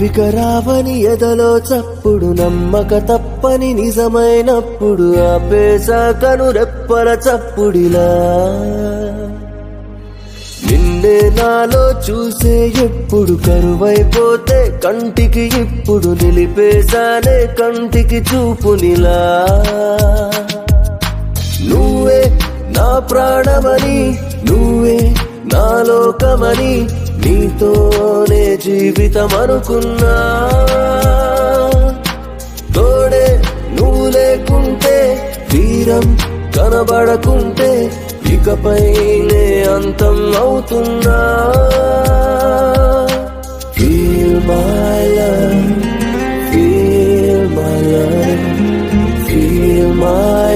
వికరావని ఎదలో చప్పుడు నమ్మక తప్పని నిజమైనప్పుడు ఆపేశాకను రెప్పల చప్పుడిలా నిన్నే నాలో చూసే ఎప్పుడు కరువైపోతే కంటికి ఇప్పుడు నిలిపేశానే కంటికి చూపునిలా నువ్వే నా ప్రాణమని నువ్వే నా లోకమని నీతోనే జీవితం అనుకున్నా తోడే నువ్వు లేకుంటే తీరం కనబడకుంటే ఇకపైనే అంతం అవుతున్నా Feel my love, feel my love, feel my